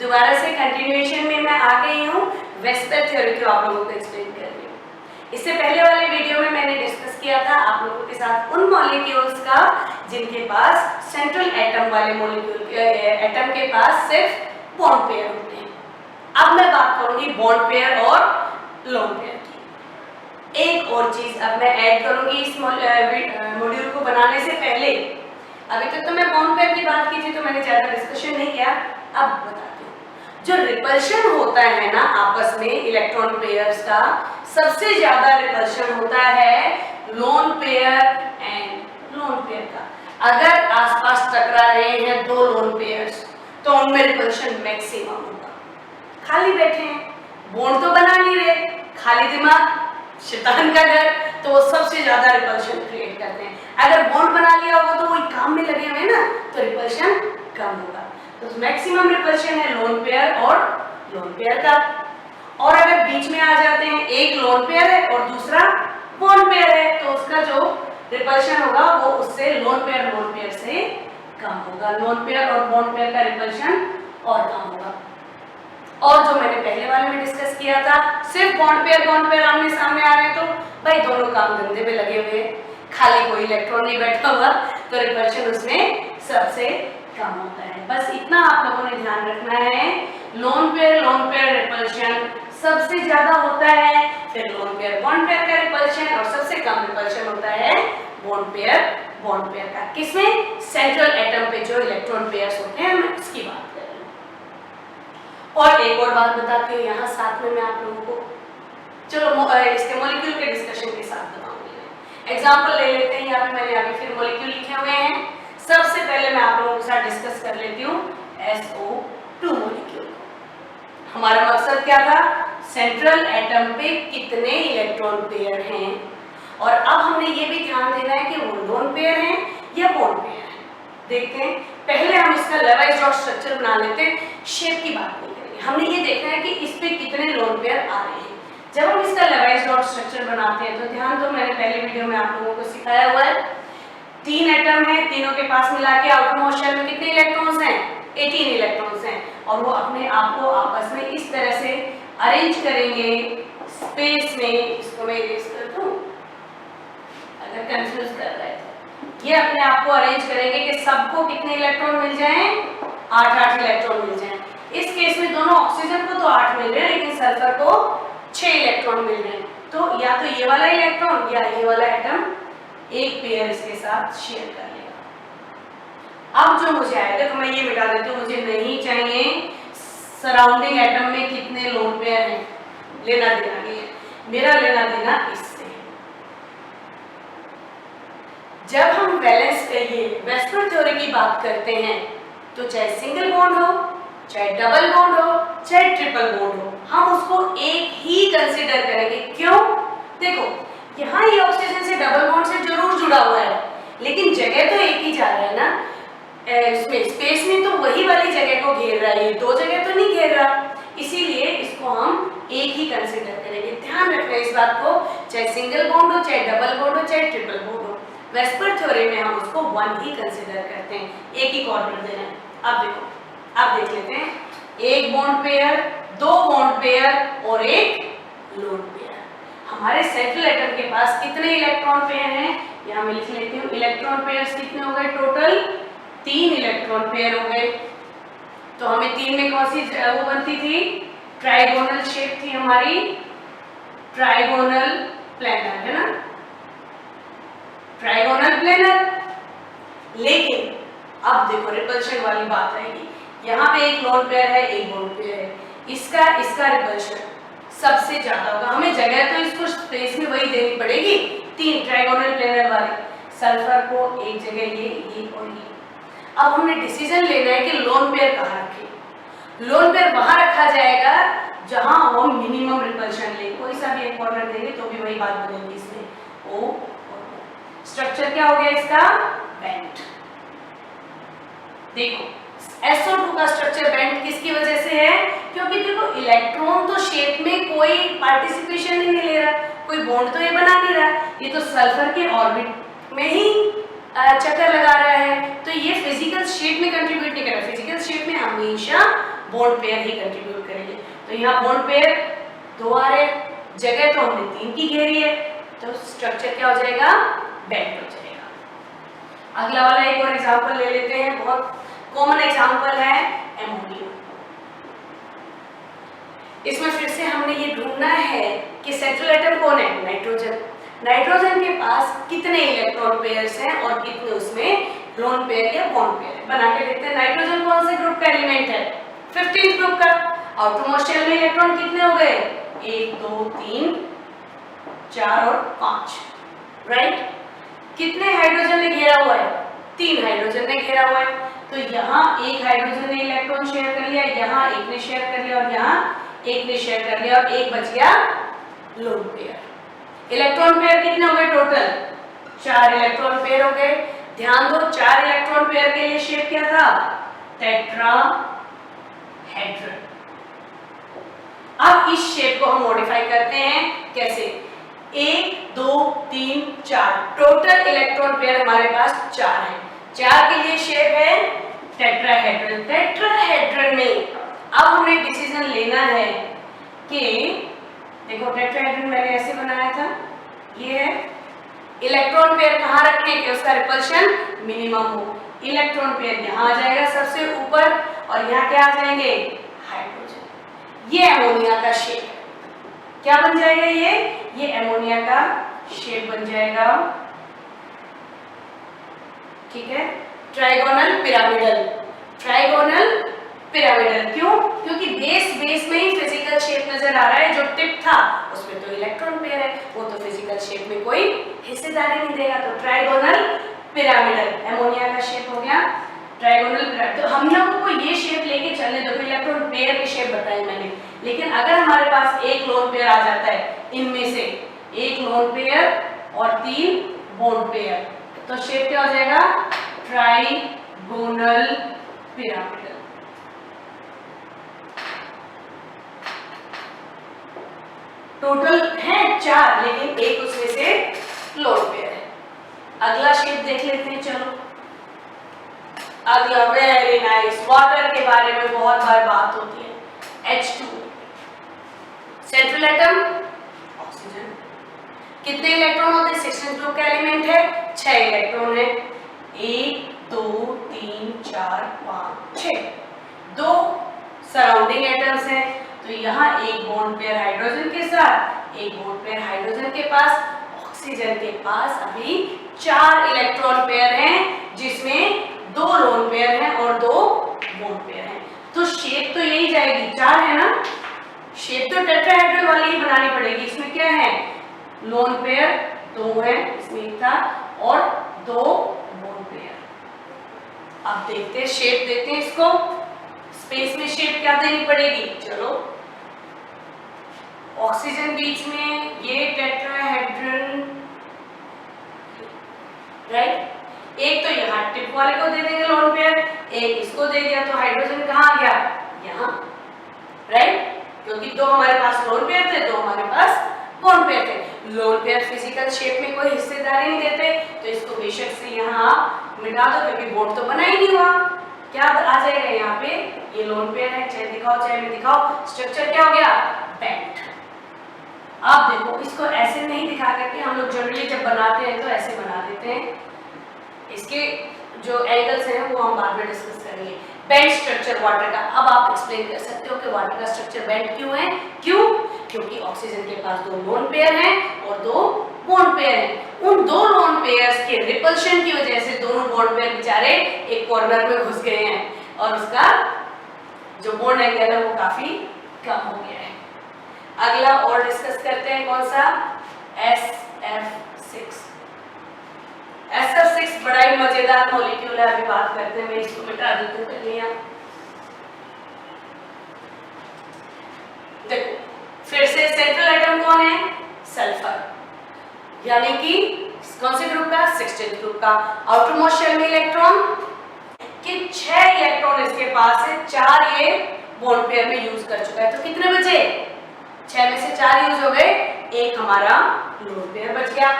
दोबारा से कंटिन्यूएशन में मैं आ गई हूँ, वेस्पर थ्योरी को आप लोगों को एक्सप्लेन कर रही हूँ। इससे पहले वाले वीडियो में मैंने डिस्कस किया था आप लोगों के साथ उन मॉलिक्यूल्स का जिनके पास सेंट्रल एटम वाले मॉलिक्यूल एटम के पास सिर्फ बॉन्ड पेयर होते हैं। अब मैं बात करूंगी बॉन्ड पेयर और लोन पेयर की। एक और चीज अब मैं ऐड करूंगी इस मॉड्यूल को बनाने से पहले। अभी तक तो मैं बॉन्ड पेयर की बात की थी तो मैंने ज्यादा डिस्कशन नहीं किया। अब बताती हूँ, जो रिपल्शन होता है ना आपस में इलेक्ट्रॉन पेयर्स का, सबसे ज्यादा रिपल्शन होता है lone pair and lone pair का। अगर आसपास टकरा रहे हैं दो लोन पेयर्स तो उनमें रिपल्शन मैक्सिमम होगा। खाली बैठे हैं, बॉन्ड तो बना नहीं रहे, खाली दिमाग शैतान का घर, तो वो सबसे ज्यादा रिपल्शन क्रिएट करते हैं। अगर बॉन्ड बना लिया होगा तो वही काम में लगे हुए ना, तो रिपल्शन कम होगा। तो मैक्सिमम रिपल्शन है लोन पेयर और लोन पेयर का। और अगर बीच में आ जाते हैं, एक लोन पेयर है और दूसरा बॉन्ड पेयर है, तो उसका जो रिपल्शन होगा वो उससे लोन पेयर से कम होगा। लोन पेयर और बॉन्ड पेयर का रिपल्शन और कम होगा। और जो मैंने पहले वाले में डिस्कस किया था, सिर्फ बॉन्ड पेयर आमने सामने आ रहे हैं तो भाई दोनों काम धंधे में लगे हुए, खाली कोई इलेक्ट्रॉन नहीं बैठा हुआ, तो रिपल्शन उसमें सबसे कम होता है। बस इतना आप लोगों ने ध्यान रखना है। लोन पेयर रिपल्शन सबसे ज्यादा होता है, फिर लोन पेयर बॉन्ड पेयर का रिपल्शन, और सबसे कम रिपल्शन होता है बॉन्ड पेयर का। किसमें? सेंट्रल एटम पे जो इलेक्ट्रॉन पेयर्स होते हैं, मैं उसकी बात कर रही हूँ। और एक और बात बताती हूँ यहाँ साथ में मैं आप लोगों को, चलो इसके मॉलिक्यूल के डिस्कशन के साथ बताऊंगी। एग्जांपल ले लेते हैं। यहाँ पे मैंने अभी फिर मॉलिक्यूल लिखे हुए हैं। सबसे पहले मैं आप लोगों के साथ डिस्कस कर लेती हूँ SO2 मॉलिक्यूल। हमारा मकसद क्या था? सेंट्रल एटम पे कितने इलेक्ट्रॉन पेयर हैं, और अब हमने ये भी ध्यान देना है कि वो लोन पेयर हैं या बॉन्ड पेयर हैं। देखते हैं, पहले हम इसका लेवाइज डॉट स्ट्रक्चर बना लेते हैं, शेप की बात नहीं करेंगे। हमने ये देखना है कि इस पे कितने लोन पेयर आ रहे हैं। जब हम इसका लेवाइज डॉट स्ट्रक्चर बनाते हैं तो ध्यान दो, मैंने पहले वीडियो में आप लोगों को सिखाया हुआ है। 3 एटम है, तीनों के पास मिला के आउटर मोस्ट शेल में कितने इलेक्ट्रॉन्स हैं? 18 इलेक्ट्रॉन्स हैं। और वो अपने आप को आपस में इस तरह से अरेंज करेंगे स्पेस में। इसको मैं इरेज कर दूं अगर कंफ्यूज कर रहा है तो। ये अपने आप को अरेंज करेंगे कि सबको कितने इलेक्ट्रॉन मिल जाएं? 8 इलेक्ट्रॉन मिल जाएं। इस केस में दोनों ऑक्सीजन को तो 8 मिल रहे हैं, लेकिन सल्फर को 6 इलेक्ट्रॉन मिल रहे हैं। तो या तो ये वाला इलेक्ट्रॉन या ये वाला एटम एक पेयर इसके साथ शेयर कर लेगा। अब जो मुझे आएगा तो मैं ये मिटा देती हूँ, मुझे नहीं चाहिए सराउंडिंग एटम में कितने लोन पेयर हैं, लेना देना नहीं है। मेरा लेना देना इससे। जब हम वैलेंस ये वेस्पर थ्योरी की बात करते हैं तो चाहे सिंगल बॉन्ड हो, चाहे डबल बॉन्ड हो, चाहे ट्रिपल बॉन्ड हो, हम उसको एक ही कंसीडर करेंगे। क्यों? देखो, यहाँ ये ऑक्सीजन से डबल बॉन्ड से जरूर जुड़ा हुआ है, लेकिन जगह तो एक ही जा रहा है ना, इसमें स्पेस में तो वही वाली जगह को घेर रहा है, ये दो जगह तो नहीं घेर रहा। इसीलिए इसको हम एक ही कंसीडर करेंगे। ध्यान रखना इस बात को, चाहे सिंगल बॉन्ड हो, चाहे डबल बॉन्ड हो, चाहे ट्रिपल बॉन्ड हो, वेस्पर थ्योरी में हम उसको 1 ही कंसीडर करते हैं, एक ही कॉर्नर देना है। अब देखो, अब देख लेते हैं, एक बॉन्ड पेयर, 2 बॉन्ड पेयर और एक लोन पेयर। हमारे सेंट्रल एटम के पास कितने इलेक्ट्रॉन पेयर हैं? यहाँ मैं लिख लेती हूँ। इलेक्ट्रॉन पेयर्स कितने हो गए? टोटल 3 इलेक्ट्रॉन पेयर हो गए। तो हमें 3 में कौन सी वो बनती थी? ट्राइगोनल शेप थी हमारी, ट्राइगोनल प्लेनर, है ना, ट्राइगोनल प्लेनर। लेकिन अब देखो रिपल्शन वाली बात आएगी। यहाँ पे एक लोन पेयर है, एक बॉन्ड पेयर है, इसका रिपल्शन सबसे ज्यादा होगा। हमें जगह तो इसको स्पेस में वही देनी पड़ेगी, 3 ट्राइगोनल प्लेनर वाले। सल्फर को एक जगह ये और ये। अब हमने डिसीजन लेना है कि लोन पेयर कहाँ रखें। लोन पेयर वहां रखा जाएगा जहां हम मिनिमम रिपल्शन ले। कोई सा भी एक कॉर्नर देंगे तो भी वही बात बनेगी इसमें। ओ स्ट्रक्चर क्या हो गया इसका? बेंट। देखो SO2 का स्ट्रक्चर बेंट किसकी वजह से है? क्योंकि देखो इलेक्ट्रॉन तो शेप में कोई पार्टिसिपेशन ही नहीं ले रहा, कोई बॉन्ड तो ये बना नहीं रहा, ये तो सल्फर के ऑर्बिट में ही चक्कर लगा रहा है, तो ये फिजिकल शेप में कंट्रीब्यूट नहीं कर रहा। फिजिकल शेप में हमेशा बॉन्ड पेयर ही कंट्रीब्यूट करेंगे। तो यहाँ बॉन्ड पेयर 2 आ रहे, जगह तो हमने 3 की घेरी है, तो स्ट्रक्चर क्या हो जाएगा, बेंट हो जाएगा। अगला वाला एक और एग्जांपल ले लेते हैं, बहुत कॉमन एग्जांपल है एमोनिया। इसमें फिर से हमने ये ढूंढना है कि सेंट्रल एटम कौन है, नाइट्रोजन। नाइट्रोजन के पास कितने इलेक्ट्रॉन पेयर्स हैं और कितने उसमें लोन पेयर या बॉन्ड पेयर है। बना के देखते हैं। नाइट्रोजन कौन से ग्रुप का एलिमेंट है, 15th ग्रुप का। आउटरमोस्ट शेल में इलेक्ट्रॉन कितने हो गए, 1 2 3 4 और 5, राइट। कितने हाइड्रोजन ने घेरा हुआ है, 3 हाइड्रोजन ने घेरा हुआ है। तो यहाँ एक हाइड्रोजन ने इलेक्ट्रॉन शेयर कर लिया, यहाँ एक ने शेयर कर लिया और यहाँ एक ने शेयर कर लिया, और एक बच गया लोन पेयर। इलेक्ट्रॉन पेयर कितने हो गए टोटल, 4 इलेक्ट्रॉन पेयर हो गए। ध्यान दो 4 इलेक्ट्रॉन पेयर के लिए शेप क्या था, टेट्राहेड्रन। अब इस शेप को हम मॉडिफाई करते हैं, कैसे, 1 2 3 4 टोटल इलेक्ट्रॉन पेयर हमारे पास 4 है। 4 के लिए शेप है टेट्राहेड्रन। टेट्राहेड्रन में अब हमें डिसीजन लेना है कि देखो टेट्राहेड्रन मैंने ऐसे बनाया था, ये है, इलेक्ट्रॉन पेयर कहाँ रखने के उसका रिपल्शन मिनिमम हो। इलेक्ट्रॉन पेयर यहाँ आ जाएगा सबसे ऊपर, और यहाँ क्या आ जाएंगे, हाइड्रोजन। ये अमोनिया का शेप है, क्या बन जाएगा, ये अमोनिया का शेप बन जाएगा, ठीक है। ट्राइगोनल पिरामिडल, ट्राइगोनल पिरामिडल क्यों, क्योंकि बेस में ही फिजिकल शेप नजर आ रहा है। जो टिप था उसमें तो इलेक्ट्रॉन पेयर है, वो तो फिजिकल शेप में कोई हिस्सेदारी नहीं देगा। तो ट्राइगोनल पिरामिडल अमोनिया का शेप हो गया ट्राइगोनल पिरामिडल। तो हम लोगों को ये शेप लेके चलने दो, इलेक्ट्रॉन पेयर के शेप बताए मैंने, लेकिन अगर हमारे पास एक लोन पेयर आ जाता है, इनमें से एक लोन पेयर और 3 बॉन्ड पेयर, तो शेप क्या हो जाएगा, ट्राइगोनल पिरामिडल। टोटल है 4, लेकिन एक उसमें से लोन पेयर है। अगला शेप देख लेते हैं, चलो। अगला वेरी नाइस, वाटर के बारे में बहुत बार बात होती है, H2। सेंट्रल एटम ऑक्सीजन, कितने इलेक्ट्रॉन होते हैं, 16th ग्रुप का एलिमेंट है, 6 इलेक्ट्रॉन है, 1 2 3 4 5 6, 2 सराउंडिंग एटम्स हैं। तो यहाँ एक बॉन्ड पेयर हाइड्रोजन के साथ, एक बॉन्ड पेयर हाइड्रोजन के पास, ऑक्सीजन के पास अभी 4 इलेक्ट्रॉन पेयर हैं, जिसमें 2 लोन पेयर हैं और 2 बॉन्ड पेयर हैं। तो शेप तो यही जाएगी, 4 है ना, शेप तो टेट्राहेड्रल वाली ही बनानी पड़ेगी। इसमें क्या है, लोन पेयर 2 है, इसमें एक था, और 2 बॉन्ड पेयर। अब देखते हैं शेप देते हैं इसको, स्पेस में शेप क्या देनी पड़ेगी, चलो। ऑक्सीजन बीच में, ये टेट्राहेड्रन, राइट। एक तो यहाँ टिप वाले को दे देंगे लोन पेयर, एक इसको दे दिया, तो हाइड्रोजन कहाँ आ गया, यहाँ, राइट। क्योंकि 2 हमारे पास लोन पेयर थे, 2 हमारे पास बॉन्ड पेयर थे। लोन पेयर फिजिकल शेप में कोई हिस्सेदारी नहीं देते, तो इसको बेशक से यहाँ मिटा दो, क्योंकि बॉन्ड तो बना ही नहीं हुआ। क्या आ जाएगा यहाँ पे, ये लोन पेयर है, चाहे दिखाओ चाहे मैं दिखाओ, स्ट्रक्चर क्या हो गया, बेंट। आप देखो इसको ऐसे नहीं दिखा करके, हम लोग जनरली जब बनाते हैं तो ऐसे बना देते हैं। इसके जो एंगल्स हैं वो हम बाद में डिस्कस करेंगे। बेंट स्ट्रक्चर वाटर का, अब आप एक्सप्लेन कर सकते हो कि वाटर का स्ट्रक्चर बेंट क्यों है, क्यों, क्योंकि ऑक्सीजन के पास 2 लोन पेयर हैं और 2 बॉन्ड पेयर हैं। उन 2 लोन पेयर्स के रिपल्शन की वजह से दोनों बॉन्ड पेयर बेचारे एक कॉर्नर में घुस गए हैं, और उसका जो बॉन्ड एंगल है वो काफी कम हो गया है। अगला और डिस्कस करते हैं, कौन सा, SF6। SF6 बड़ा ही मजेदार मॉलिक्यूल है, अभी बात करते हैं। मैं इसको मिटा देती हूँ पहले। देखो फिर से सेंट्रल एटम कौन है, सल्फर, यानी कि कौन से ग्रुप का, 16th ग्रुप का। आउटरमोस्ट शेल में इलेक्ट्रॉन कि 6 इलेक्ट्रॉन इसके पास है, 4 ये बॉन्ड पेयर में यूज कर चुका है। तो कितने बचे, 6 में से 4 यूज हो गए, एक हमारा लोन पेयर बच गया।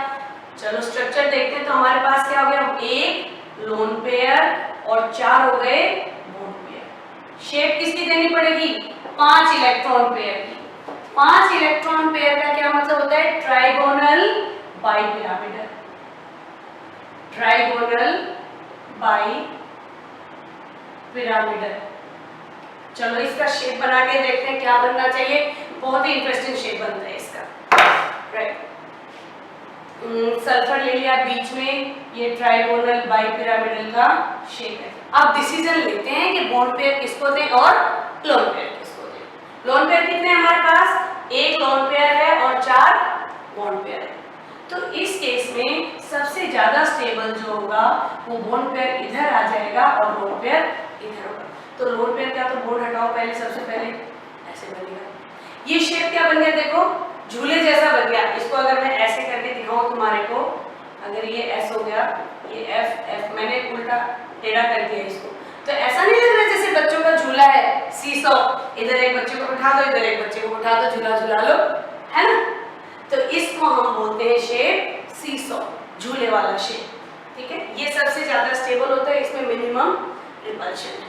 चलो स्ट्रक्चर देखते हैं, तो हमारे पास क्या हो गया, 1 लोन पेयर और 4 हो गए बॉन्ड पेयर। शेप किसकी देनी पड़ेगी 5 इलेक्ट्रॉन पेयर की। 5 इलेक्ट्रॉन पेयर का क्या मतलब होता है? Trigonal bipyramidal. Trigonal bipyramidal. चलो इसका शेप बना के देखते हैं क्या बनना चाहिए। बहुत ही इंटरेस्टिंग शेप बनता है इसका। राइट, सल्फर ले लिया बीच में, ये ट्राइगोनल बाइपिरामिडल का शेप है। अब डिसीजन लेते हैं कि बॉन्ड पेयर किसको दें और लोन पेयर किसको दें। लोन पेयर कितने हैं हमारे पास? एक लोन पेयर है और 4 बॉन्ड पेयर है। तो इस केस में सबसे ज्यादा स्टेबल जो होगा वो बॉन्ड पेयर इधर आ जाएगा और लोन पेयर इधर होगा। तो लोन पेयर का तो बॉन्ड हटाओ पहले, सबसे पहले ऐसे बनेगा। ये शेप क्या बन गया? देखो झूले जैसा बन गया। इसको अगर मैं ऐसे करके दिखाऊं तुम्हारे को, अगर ये ऐसा हो गया, ये एफ मैंने उल्टा टेढ़ा कर दिया इसको, तो ऐसा नहीं लग रहा जैसे बच्चों का झूला है सीसॉ, इधर एक बच्चे को बिठा दो, इधर एक बच्चे को बिठा दो, झूला झूला लो, है ना? तो इसको हम बोलते हैं शेप सीसॉ, झूले वाला शेप। ठीक है, ये सबसे ज्यादा स्टेबल होता है, इसमें मिनिमम रिपल्शन है।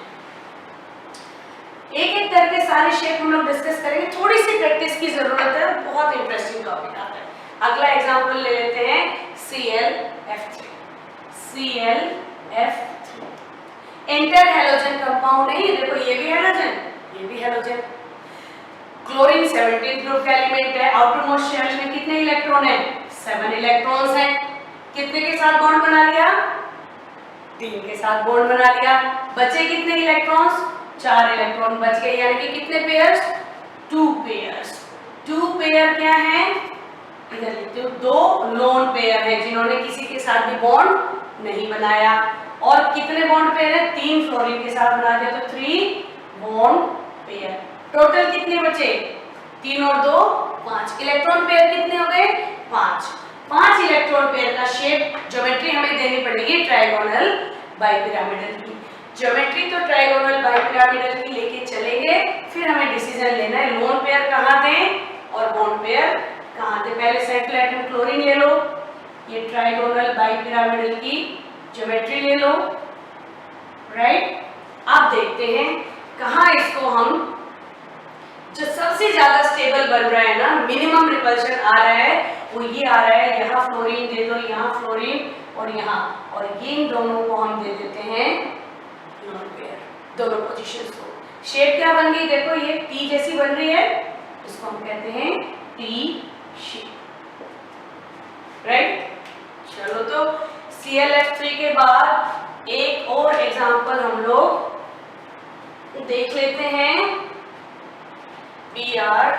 एक एक करके सारे शेप हम लोग डिस्कस करेंगे, थोड़ी सी प्रैक्टिस की जरूरत है, बहुत इंटरेस्टिंग टॉपिक आता है। अगला एग्जांपल ले लेते हैं ClF3। ClF3 inter halogen compound है। देखो ये भी हैलोजन, ये भी हैलोजन। क्लोरीन 17 ग्रुप का एलिमेंट है। आउटर मोस्ट शेल में कितने इलेक्ट्रॉन है? 7 इलेक्ट्रॉन्स हैं। कितने के साथ बॉन्ड बना लिया? 3 के साथ बॉन्ड बना लिया। बचे कितने इलेक्ट्रॉन्स? 4 इलेक्ट्रॉन बच गए, यानी कि कितने पेयर्स? 2 पेयर्स। 2 पेयर क्या है? इधर लिखते हो, 2 लोन पेयर है जिन्होंने किसी के साथ भी बॉन्ड नहीं बनाया। और कितने बॉन्ड पेयर है? 3 फ्लोरीन के साथ बना दिया तो 3 बॉन्ड पेयर। टोटल कितने बचे? 3 और 2 5। इलेक्ट्रॉन पेयर कितने हो गए? 5। 5 इलेक्ट्रॉन पेयर का शेप ज्योमेट्री हमें देनी पड़ेगी ट्राइगोनल बाइपिरामिडल की। ज्योमेट्री तो ट्राइगोनल बाइपिरामिडल की लेके चलेंगे, फिर हमें डिसीजन लेना है लोन पेयर कहाँ दें और बॉन्ड पेयर कहाँ दें। पहले सेंट्रल एटम क्लोरीन ले लो, ये ट्राइगोनल बाइपिरामिडल की ज्योमेट्री ले लो। राइट, अब देखते हैं कहाँ इसको हम, जो सबसे ज्यादा स्टेबल बन रहा है ना, मिनिमम रिपल्शन आ रहा है, वो ये आ रहा है। यहाँ फ्लोरीन दे दो, यहाँ फ्लोरीन और यहाँ, और ये इन दोनों को हम दे देते हैं लोन पेयर, दोनों पोजीशंस को। शेप क्या बन गई? देखो ये टी जैसी बन रही है, इसको हम कहते हैं टी शेप। राइट, चलो तो ClF3 के बाद एक और एग्जांपल हम लोग देख लेते हैं। Br,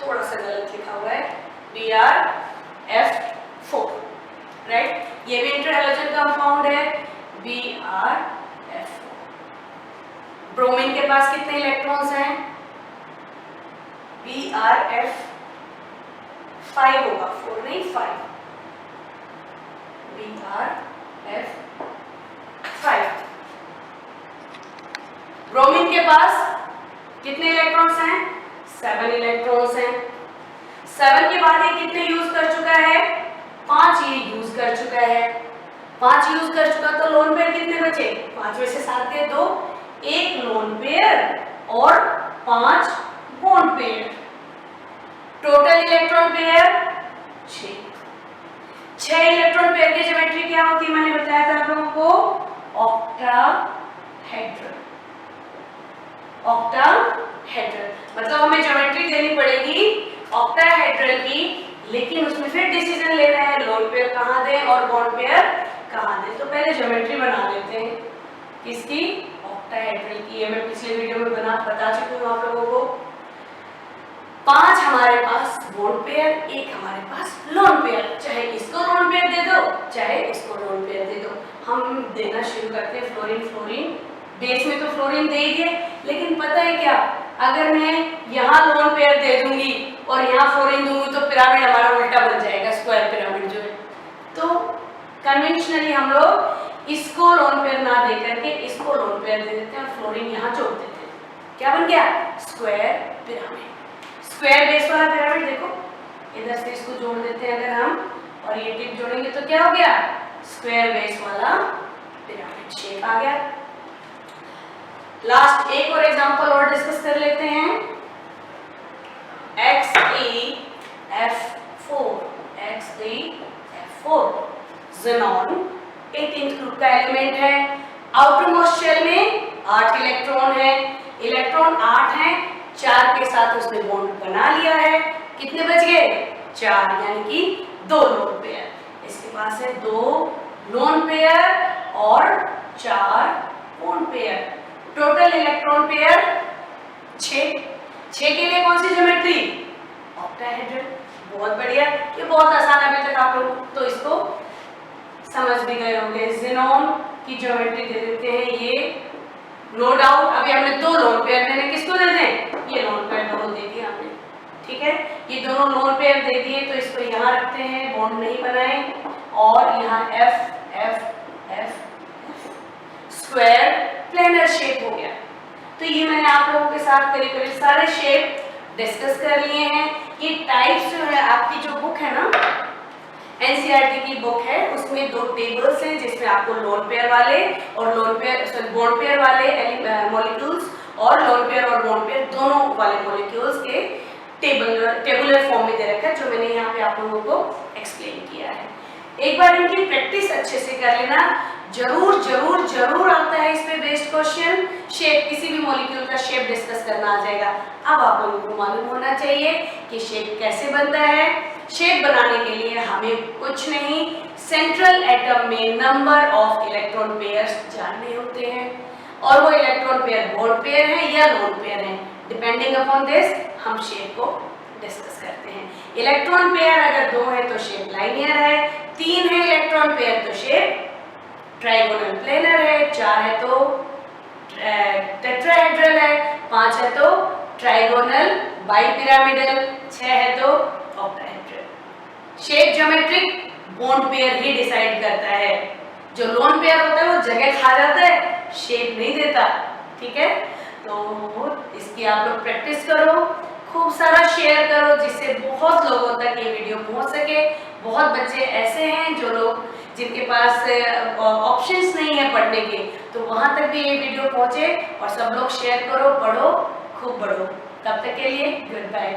थोड़ा सा गलत लिखा हुआ है, BrF4। राइट, ये भी इंटर हैलोजन कंपाउंड है, BrF4। ब्रोमीन के पास कितने इलेक्ट्रॉन्स हैं? BrF5 होगा, 4 नहीं 5। BrF5। ब्रोमीन के पास कितने इलेक्ट्रॉन्स हैं? 7 इलेक्ट्रॉन्स हैं। 7 के बाद ये कितने यूज कर चुका है? 5 ये यूज कर चुका है। 5 यूज कर चुका, तो लोन पेयर कितने बचे? 5 में से 7 के 2, 1 लोन पेयर और 5 bond pair. Total electron pair 6। 6 electron pair की ज्योमेट्री क्या होती है? मैंने बताया था आप लोगों को, ऑक्टाहेड्रल। ऑक्टाहेड्रल मतलब हमें ज्योमेट्री देनी पड़ेगी ऑक्टाहेड्रल की, लेकिन उसमें फिर डिसीजन लेना है लोन पेयर कहाँ दें और बॉन्ड पेयर कहाँ दें। तो पहले ज्योमेट्री बना लेते हैं किसकी? ऑक्टाहेड्रल की। ये मैं पिछले वीडियो में बता चुकी हूँ आप लोगों को। 5 हमारे पास बॉन्ड पेयर, 1 हमारे पास लोन पेयर। चाहे इसको लोन पेयर दे दो, चाहे इसको लोन पेयर दे दो। हम देना शुरू करते हैं फ्लोरीन। फ्लोरीन बेस में तो फ्लोरीन दे ही दिए, लेकिन पता है क्या, अगर मैं यहाँ लोन पेयर दे दूंगी और यहाँ फ्लोरीन दूंगी तो पिरामिड हमारा उल्टा बन जाएगा, स्क्वायर पिरामिड जो है। तो कन्वेंशनली हम लोग इसको लोन पेयर ना दे करके इसको लोन पेयर दे देते हैं और फ्लोरीन यहाँ जोड़ देते हैं। क्या बन गया? Square pyramid. स्क्वायर बेस वाला पिरामिड। देखो इधर से इसको जोड़ देते हैं अगर हम, और ये टिप जोड़ेंगे तो क्या हो गया? स्क्वायर बेस वाला पिरामिड शेप आ गया। लास्ट एक और एग्जांपल और डिस्कस कर लेते हैं। XeF4 ज़ेनॉन 18th ग्रुप का एलिमेंट है। आउटर मोस्ट शेल में 8 इलेक्ट्रॉन है, इलेक्ट्रॉन 8 हैं, 4 के साथ उसने बॉन्ड बना लिया है। कितने बच गए? 4, यानी कि 2 लोन पेयर। इसके पास है 2 लोन पेयर और 4 bond pair. Total electron pair 6 के लिए कौन सी ज्योमेट्री? ऑक्टाहेड्रल। बहुत बढ़िया, ये बहुत आसान है, अभी तक आप लोग तो इसको समझ भी गए होंगे। ज़ेनॉन की ज्योमेट्री दे देते हैं ये, नो डाउट। अभी हमने 2 लोन पेयर देने, किसको दे दें? ये लोन पेयर दोनों दे दिए हमने, ठीक है। ये दोनों लोन पेयर दे दिए तो इसको यहाँ रखते हैं, बॉन्ड नहीं बनाए, और यहाँ F स्क्वायर प्लेनर शेप हो गया। तो ये मैंने आप लोगों के साथ करीब सारे शेप डिस्कस कर लिए हैं। ये टाइप्स जो है, आपकी जो बुक है ना, एनसीईआरटी की बुक है, उसमें 2 टेबल्स हैं जिसमें आपको लोन पेयर वाले और बॉन्ड पेयर वाले मॉलिक्यूल्स और लोन पेयर और बॉन्ड पेयर दोनों वाले मॉलिक्यूल्स के टेबुलर फॉर्म में दे रखा है, जो मैंने यहाँ पे आप लोगों को एक्सप्लेन किया है। एक बार इनकी प्रैक्टिस अच्छे से कर लेना, जरूर आता है इस पे बेस्ड क्वेश्चन। शेप, किसी भी मॉलिक्यूल का शेप डिस्कस करना आ जाएगा। अब आप लोगों को मालूम होना चाहिए कि शेप कैसे बनता है। शेप बनाने के लिए हमें कुछ नहीं, सेंट्रल एटम में नंबर ऑफ इलेक्ट्रॉन पेयर्स जानने होते हैं, और वो इलेक्ट्रॉन पेयर बॉन्ड पेयर है या लोन पेयर है। डिपेंडिंग अपॉन दिस हम शेप को डिस्कस करते हैं। इलेक्ट्रॉन पेयर अगर 2 है तो शेप लाइनियर है, 3 है इलेक्ट्रॉन पेयर तो शेप ट्राइगोनल प्लेनर है, 4 है तो टेट्राहेड्रल है, 5 है तो ट्राइगोनल बाइपिरामिडल, 6 है तो octahedral. Shape geometric bond pair ही डिसाइड करता है। जो लोन पेयर होता है वो जगह खा जाता है, शेप नहीं देता, ठीक है। तो इसकी आप लोग प्रैक्टिस करो, खूब सारा शेयर करो, जिससे बहुत लोगों तक ये वीडियो पहुंच सके। बहुत बच्चे ऐसे हैं जो लोग जिनके पास ऑप्शंस नहीं है पढ़ने के, तो वहां तक भी ये वीडियो पहुंचे, और सब लोग शेयर करो, पढ़ो, खूब पढ़ो। तब तक के लिए गुड बाय।